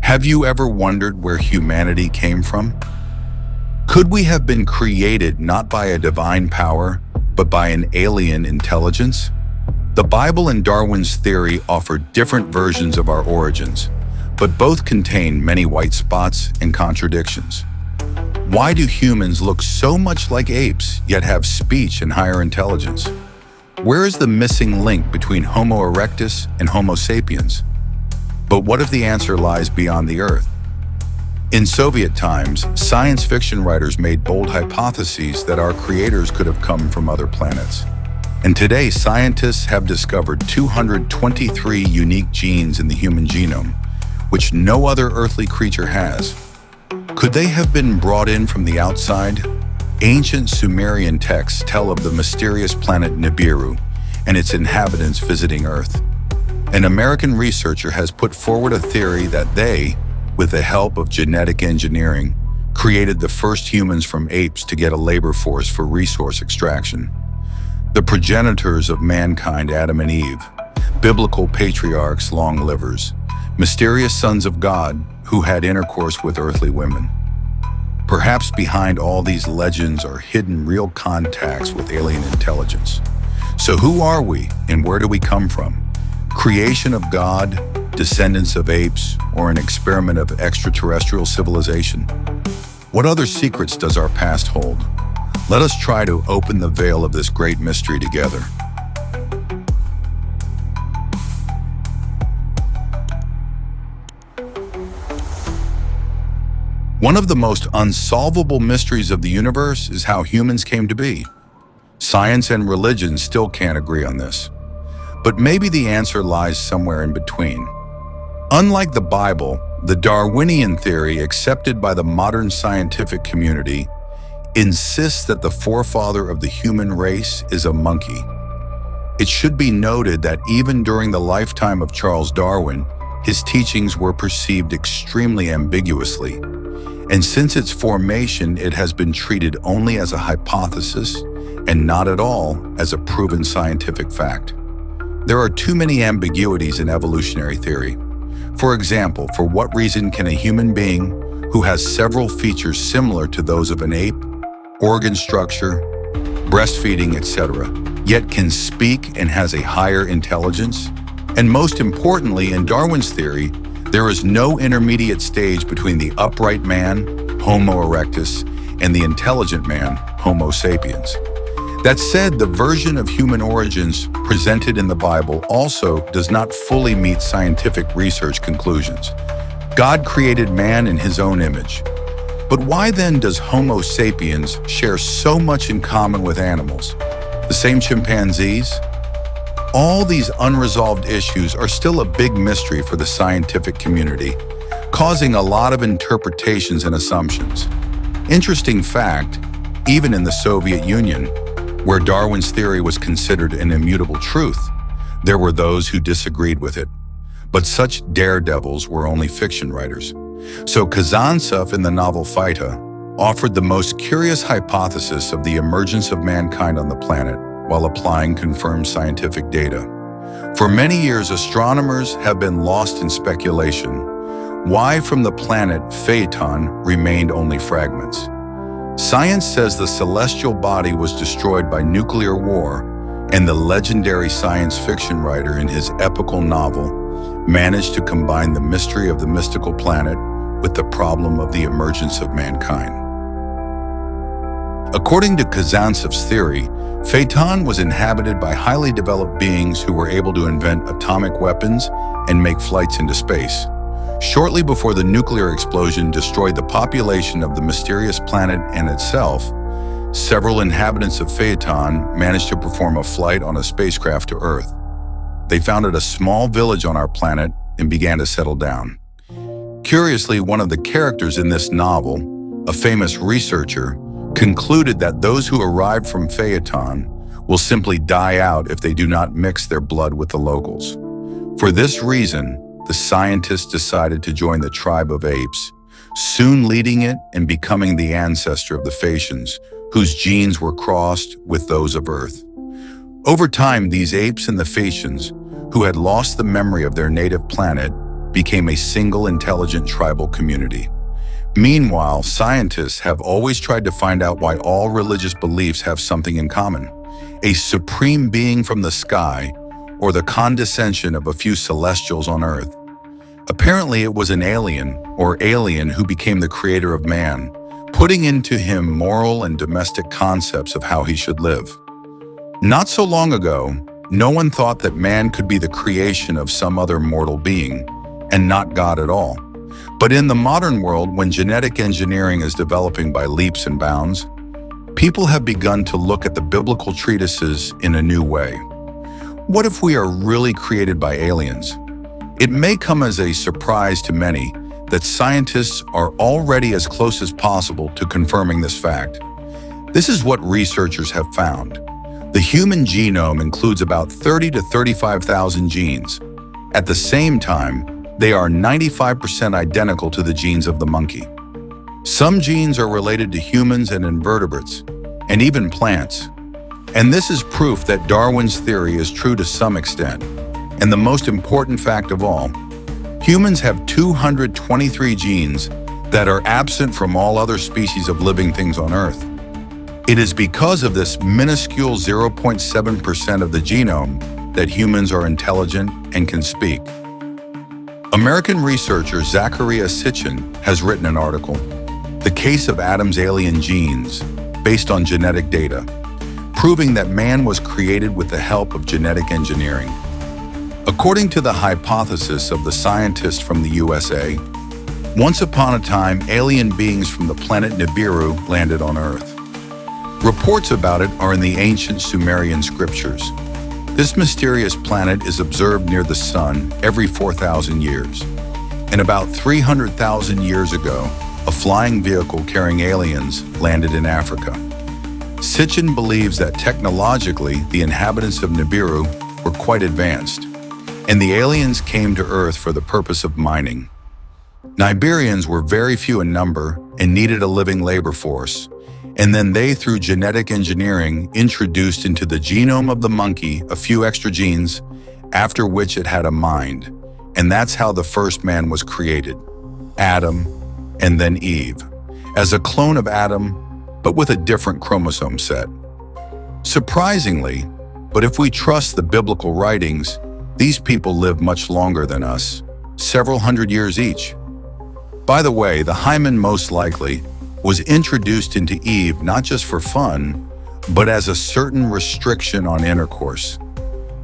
Have you ever wondered where humanity came from? Could we have been created not by a divine power, but by an alien intelligence? The Bible and Darwin's theory offer different versions of our origins, but both contain many white spots and contradictions. Why do humans look so much like apes, yet have speech and higher intelligence? Where is the missing link between Homo erectus and Homo sapiens? But what if the answer lies beyond the Earth? In Soviet times, science fiction writers made bold hypotheses that our creators could have come from other planets. And today, scientists have discovered 223 unique genes in the human genome, which no other earthly creature has. Could they have been brought in from the outside? Ancient Sumerian texts tell of the mysterious planet Nibiru and its inhabitants visiting Earth. An American researcher has put forward a theory that they, with the help of genetic engineering, created the first humans from apes to get a labor force for resource extraction. The progenitors of mankind, Adam and Eve, biblical patriarchs, long livers, mysterious sons of God who had intercourse with earthly women. Perhaps behind all these legends are hidden real contacts with alien intelligence. So who are we and where do we come from? Creation of God, descendants of apes, or an experiment of extraterrestrial civilization? What other secrets does our past hold? Let us try to open the veil of this great mystery together. One of the most unsolvable mysteries of the universe is how humans came to be. Science and religion still can't agree on this. But maybe the answer lies somewhere in between. Unlike the Bible, the Darwinian theory accepted by the modern scientific community insists that the forefather of the human race is a monkey. It should be noted that even during the lifetime of Charles Darwin, his teachings were perceived extremely ambiguously. And since its formation, it has been treated only as a hypothesis and not at all as a proven scientific fact. There are too many ambiguities in evolutionary theory. For example, for what reason can a human being who has several features similar to those of an ape, organ structure, breastfeeding, etc., yet can speak and has a higher intelligence? And most importantly, in Darwin's theory, there is no intermediate stage between the upright man, Homo erectus, and the intelligent man, Homo sapiens. That said, the version of human origins presented in the Bible also does not fully meet scientific research conclusions. God created man in his own image. But why then does Homo sapiens share so much in common with animals? The same chimpanzees? All these unresolved issues are still a big mystery for the scientific community, causing a lot of interpretations and assumptions. Interesting fact, even in the Soviet Union, where Darwin's theory was considered an immutable truth, there were those who disagreed with it. But such daredevils were only fiction writers. So Kazantsev in the novel Phaeton offered the most curious hypothesis of the emergence of mankind on the planet while applying confirmed scientific data. For many years, astronomers have been lost in speculation. Why from the planet Phaeton remained only fragments? Science says the celestial body was destroyed by nuclear war, and the legendary science fiction writer in his epical novel managed to combine the mystery of the mystical planet with the problem of the emergence of mankind. According to Kazantsev's theory, Phaeton was inhabited by highly developed beings who were able to invent atomic weapons and make flights into space. Shortly before the nuclear explosion destroyed the population of the mysterious planet and itself, several inhabitants of Phaeton managed to perform a flight on a spacecraft to Earth. They founded a small village on our planet and began to settle down. Curiously, one of the characters in this novel, a famous researcher, concluded that those who arrived from Phaeton will simply die out if they do not mix their blood with the locals. For this reason, the scientists decided to join the tribe of apes, soon leading it and becoming the ancestor of the Phaeton's, whose genes were crossed with those of Earth. Over time, these apes and the Phaeton's, who had lost the memory of their native planet, became a single intelligent tribal community. Meanwhile, scientists have always tried to find out why all religious beliefs have something in common: a supreme being from the sky, or the condescension of a few celestials on Earth. Apparently, it was an alien who became the creator of man, putting into him moral and domestic concepts of how he should live. Not so long ago, no one thought that man could be the creation of some other mortal being, and not God at all. But in the modern world, when genetic engineering is developing by leaps and bounds, people have begun to look at the biblical treatises in a new way. What if we are really created by aliens? It may come as a surprise to many that scientists are already as close as possible to confirming this fact. This is what researchers have found. The human genome includes about 30 to 35,000 genes. At the same time, they are 95% identical to the genes of the monkey. Some genes are related to humans and invertebrates, and even plants. And this is proof that Darwin's theory is true to some extent. And the most important fact of all, humans have 223 genes that are absent from all other species of living things on Earth. It is because of this minuscule 0.7% of the genome that humans are intelligent and can speak. American researcher Zecharia Sitchin has written an article, "The Case of Adam's Alien Genes," based on genetic data, proving that man was created with the help of genetic engineering. According to the hypothesis of the scientist from the USA, once upon a time, alien beings from the planet Nibiru landed on Earth. Reports about it are in the ancient Sumerian scriptures. This mysterious planet is observed near the sun every 4,000 years. And about 300,000 years ago, a flying vehicle carrying aliens landed in Africa. Sitchin believes that technologically, the inhabitants of Nibiru were quite advanced, and the aliens came to Earth for the purpose of mining. Nibirians were very few in number and needed a living labor force, and then they, through genetic engineering, introduced into the genome of the monkey a few extra genes, after which it had a mind. And that's how the first man was created, Adam, and then Eve, as a clone of Adam, but with a different chromosome set. Surprisingly, but if we trust the biblical writings, these people live much longer than us, several hundred years each. By the way, the hymen most likely was introduced into Eve not just for fun, but as a certain restriction on intercourse.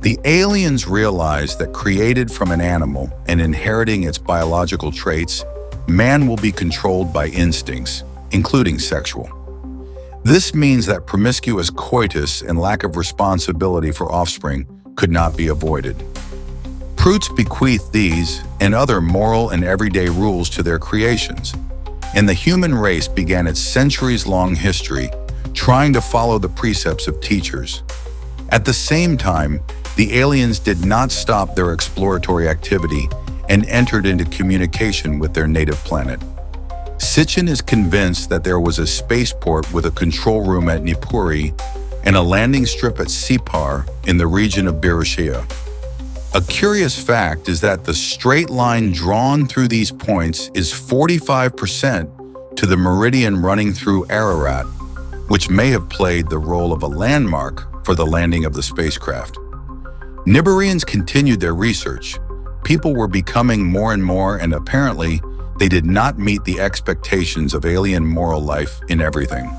The aliens realized that created from an animal and inheriting its biological traits, man will be controlled by instincts, including sexual. This means that promiscuous coitus and lack of responsibility for offspring could not be avoided. Proutes bequeathed these and other moral and everyday rules to their creations, and the human race began its centuries-long history trying to follow the precepts of teachers. At the same time, the aliens did not stop their exploratory activity and entered into communication with their native planet. Sitchin is convinced that there was a spaceport with a control room at Nibiru and a landing strip at Separ in the region of Birushia. A curious fact is that the straight line drawn through these points is 45% to the meridian running through Ararat, which may have played the role of a landmark for the landing of the spacecraft. Nibirians continued their research. People were becoming more and more, and apparently, they did not meet the expectations of alien moral life in everything.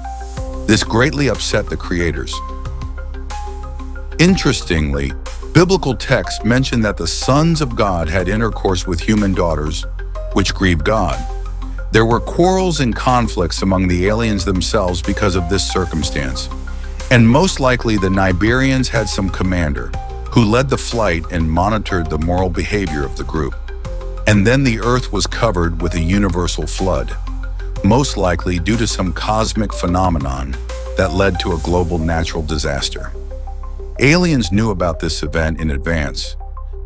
This greatly upset the creators. Interestingly, biblical texts mention that the sons of God had intercourse with human daughters, which grieved God. There were quarrels and conflicts among the aliens themselves because of this circumstance, and most likely the Nibirians had some commander who led the flight and monitored the moral behavior of the group. And then the Earth was covered with a universal flood, most likely due to some cosmic phenomenon that led to a global natural disaster. Aliens knew about this event in advance,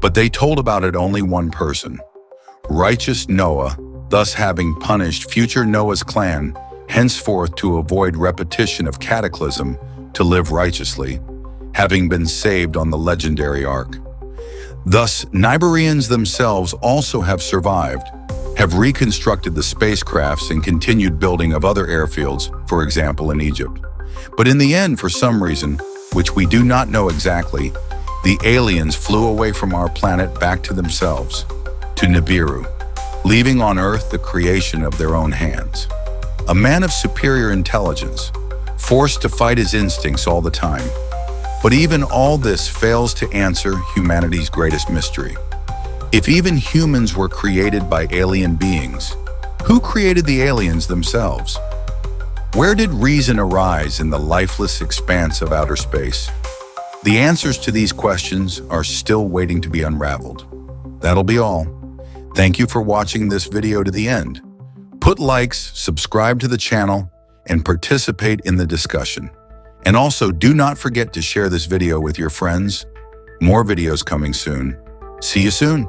but they told about it only one person, righteous Noah, thus having punished future Noah's clan, henceforth to avoid repetition of cataclysm to live righteously, having been saved on the legendary ark. Thus, Nibirians themselves also have survived, have reconstructed the spacecrafts and continued building of other airfields, for example in Egypt. But in the end, for some reason, which we do not know exactly, the aliens flew away from our planet back to themselves, to Nibiru, leaving on Earth the creation of their own hands. A man of superior intelligence, forced to fight his instincts all the time. But even all this fails to answer humanity's greatest mystery. If even humans were created by alien beings, who created the aliens themselves? Where did reason arise in the lifeless expanse of outer space? The answers to these questions are still waiting to be unraveled. That'll be all. Thank you for watching this video to the end. Put likes, subscribe to the channel, and participate in the discussion. And also, do not forget to share this video with your friends. More videos coming soon. See you soon.